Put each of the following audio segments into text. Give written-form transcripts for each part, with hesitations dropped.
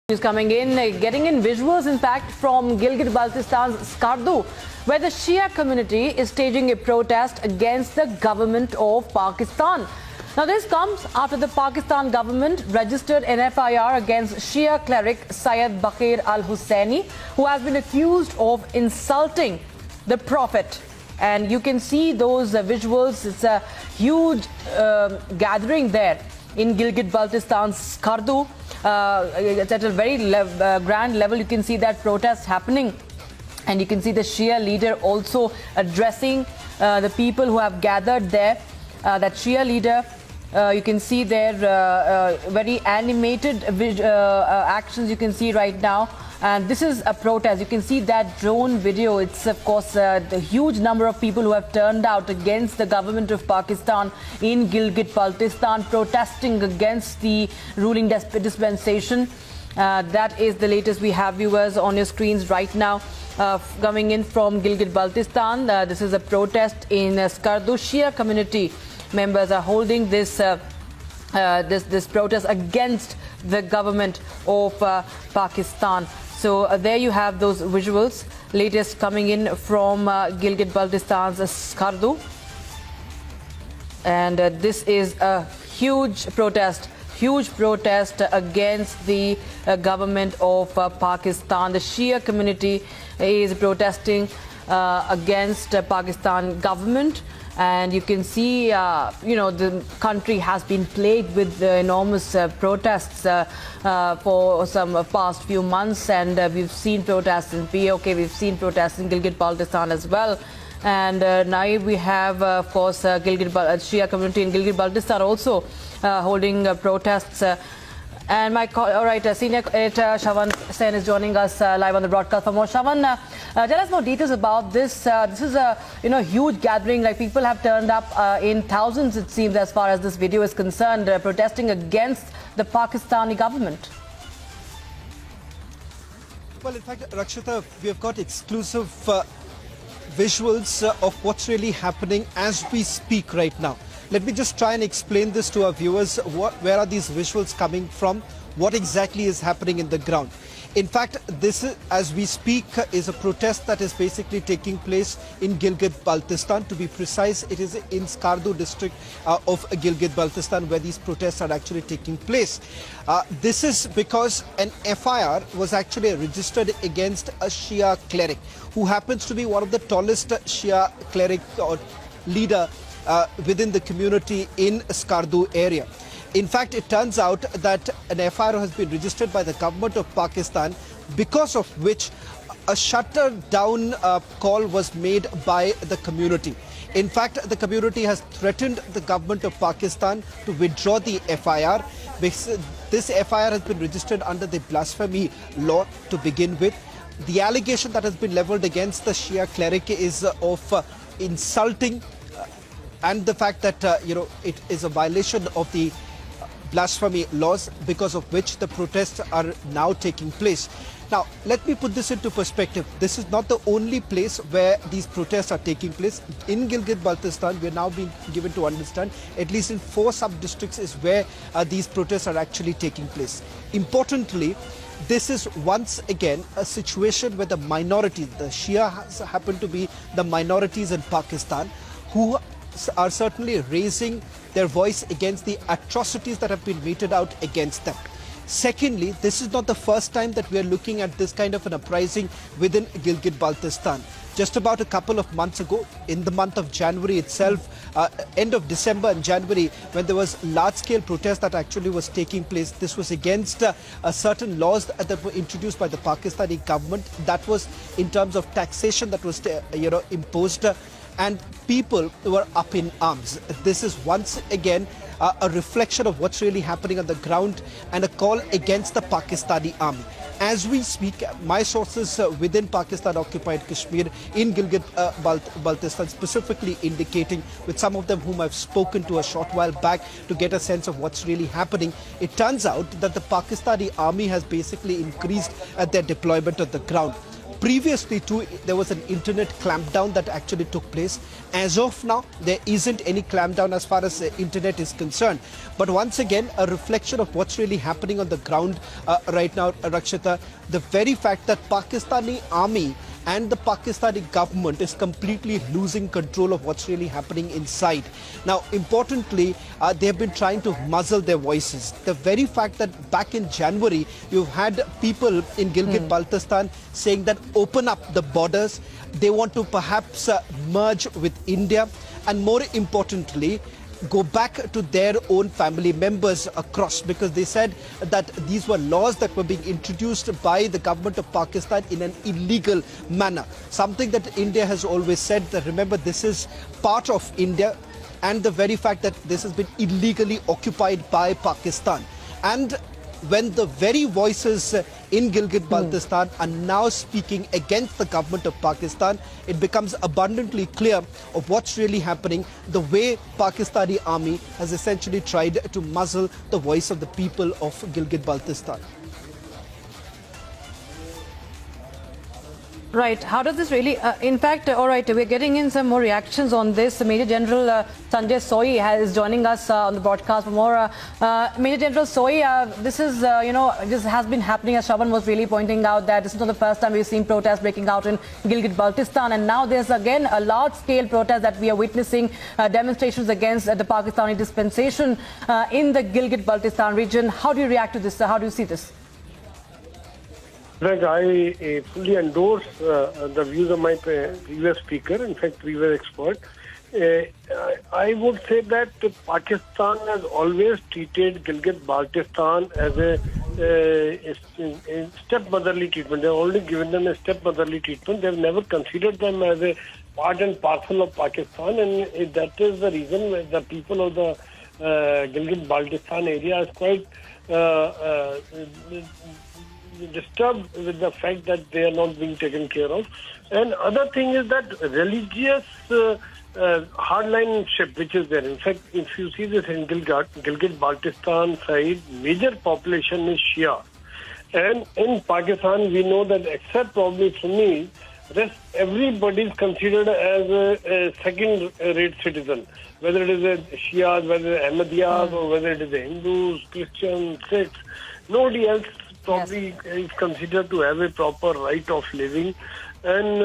News coming in, getting in visuals, in fact, from Gilgit Baltistan's Skardu, where the Shia community is staging a protest against the government of Pakistan. Now, this comes after the Pakistan government registered an FIR against Shia cleric Syed Bakir al-Husseini, who has been accused of insulting the Prophet. And you can see those visuals. It's a huge gathering there in Gilgit Baltistan's Skardu. It's at a very grand level. You can see that protest happening, and you can see the Shia leader also addressing the people who have gathered there. That Shia leader, you can see their very animated actions you can see right now. And this is a protest. You can see that drone video. It's, of course, the huge number of people who have turned out against the government of Pakistan in Gilgit Baltistan, protesting against the ruling dispensation. That is the latest we have, viewers, on your screens right now. Coming in from Gilgit Baltistan, this is a protest in Skardu. Shia community members are holding this this protest against the government of Pakistan. So there you have those visuals, latest coming in from Gilgit Baltistan's Skardu. And this is a huge protest against the government of Pakistan. The Shia community is protesting against Pakistan government. And you can see, the country has been plagued with enormous protests for some past few months. And we've seen protests in POK, we've seen protests in Gilgit Baltistan as well. And now we have, of course, Shia community in Gilgit Baltistan also holding protests. And senior editor Shawan Sen is joining us live on the broadcast for more. Shawan, tell us more details about this. This is a huge gathering. Like, people have turned up in thousands, it seems, as far as this video is concerned, protesting against the Pakistani government. Well, in fact, Rakshita, we have got exclusive visuals of what's really happening as we speak right now. Let me just try and explain this to our viewers. Where are these visuals coming from? What exactly is happening in the ground? In fact, this is, as we speak, is a protest that is basically taking place in Gilgit Baltistan. To be precise, it is in Skardu district of Gilgit Baltistan where these protests are actually taking place. This is because an FIR was actually registered against a Shia cleric who happens to be one of the tallest Shia cleric or leader within the community in Skardu area. In fact, it turns out that an FIR has been registered by the government of Pakistan, because of which a shutter down call was made by the community. In fact, the community has threatened the government of Pakistan to withdraw the FIR. This FIR has been registered under the blasphemy law to begin with. The allegation that has been leveled against the Shia cleric is of insulting and the fact that it is a violation of the blasphemy laws, because of which the protests are now taking place. Now, let me put this into perspective. This is not the only place where these protests are taking place. In Gilgit Baltistan, we are now being given to understand at least in 4 sub-districts is where these protests are actually taking place. Importantly, this is once again a situation where the minorities, the Shia happen to be the minorities in Pakistan, who are certainly raising their voice against the atrocities that have been meted out against them. Secondly, this is not the first time that we are looking at this kind of an uprising within Gilgit Baltistan. Just about a couple of months ago, in the month of January itself, end of December and January, when there was large-scale protest that actually was taking place, this was against certain laws that were introduced by the Pakistani government. That was in terms of taxation that was imposed. And people were up in arms. This is once again a reflection of what's really happening on the ground and a call against the Pakistani army. As we speak, my sources within Pakistan-occupied Kashmir in Gilgit Baltistan specifically indicating, with some of them whom I've spoken to a short while back to get a sense of what's really happening, it turns out that the Pakistani army has basically increased their deployment on the ground. Previously too, there was an internet clampdown that actually took place. As of now, there isn't any clampdown as far as the internet is concerned. But once again, a reflection of what's really happening on the ground right now, Rakshita. The very fact that Pakistani army and the Pakistani government is completely losing control of what's really happening inside. Now, importantly, they have been trying to muzzle their voices. The very fact that back in January, you've had people in Gilgit, Baltistan saying that open up the borders. They want to perhaps merge with India, and more importantly, go back to their own family members across, because they said that these were laws that were being introduced by the government of Pakistan in an illegal manner. Something that India has always said, that remember, this is part of India, and the very fact that this has been illegally occupied by Pakistan. And when the very voices in Gilgit-Baltistan are now speaking against the government of Pakistan, it becomes abundantly clear of what's really happening, the way Pakistani army has essentially tried to muzzle the voice of the people of Gilgit-Baltistan. Right. How does this really, in fact, all right, we're getting in some more reactions on this. Major General Sanjay Soi is joining us on the broadcast for more. Major General Soi, this is, this has been happening, as Shravan was really pointing out, that this is not the first time we've seen protests breaking out in Gilgit-Baltistan. And now there's again a large-scale protest that we are witnessing, demonstrations against the Pakistani dispensation in the Gilgit-Baltistan region. How do you react to this? How do you see this? In fact, I fully endorse the views of my previous speaker, in fact, previous expert. I would say that Pakistan has always treated Gilgit-Baltistan as a stepmotherly treatment. They've only given them a stepmotherly treatment. They've never considered them as a part and parcel of Pakistan, and that is the reason the people of the Gilgit-Baltistan area is quite disturbed with the fact that they are not being taken care of. And other thing is that religious hardlinership which is there. In fact, if you see this in Gilgit-Baltistan side, major population is Shia. And in Pakistan, we know that except probably Sunnis, rest everybody is considered as a second-rate citizen. Whether it is a Shias, whether it is Ahmadiyas, or whether it is a Hindus, Christians, Sikhs, nobody else probably is considered to have a proper right of living. And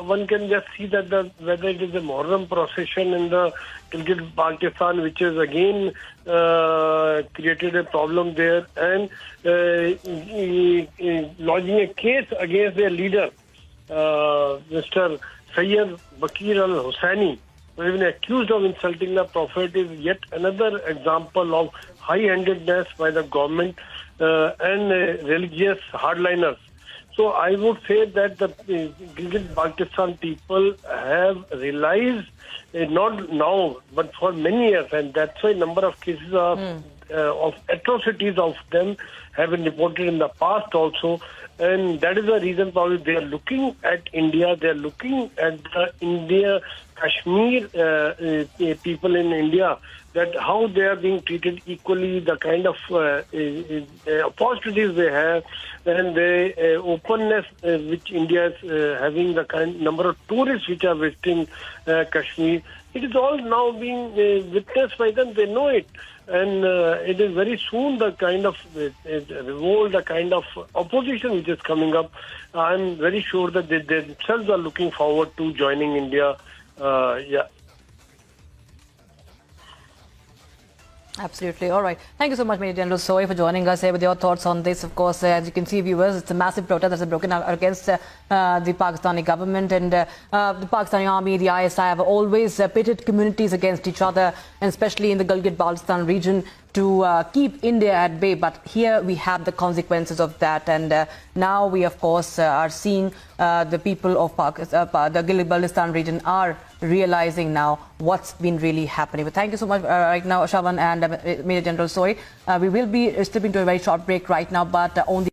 one can just see that whether it is a Muharram procession in the Gilgit-Baltistan, which has again created a problem there, and lodging a case against their leader, Mr. Sayyid Bakir al-Hussaini, who has been accused of insulting the Prophet, is yet another example of high-handedness by the government and religious hardliners. So I would say that the Gilgit-Baltistan people have realized, not now, but for many years, and that's why a number of cases of atrocities of them have been reported in the past also. And that is the reason probably they are looking at India, they are looking at the Kashmir people in India, that how they are being treated equally, the kind of opportunities they have, and the openness which India is having, the number of tourists which are visiting Kashmir. It is all now being witnessed by them. They know it. And it is very soon the kind of revolt, the kind of opposition which is coming up. I'm very sure that they themselves are looking forward to joining India. Absolutely. All right. Thank you so much, Major General Soi, for joining us here with your thoughts on this. Of course, as you can see, viewers, it's a massive protest that's broken out against the Pakistani government, and the Pakistani army, the ISI, have always pitted communities against each other, and especially in the Gilgit-Baltistan region, to keep India at bay. But here we have the consequences of that, and now we, of course, are seeing the people of the Gilgit-Baltistan region are realizing now what's been really happening. But thank you so much right now, Shravan and Major General Soi. We will be stepping to a very short break right now, but only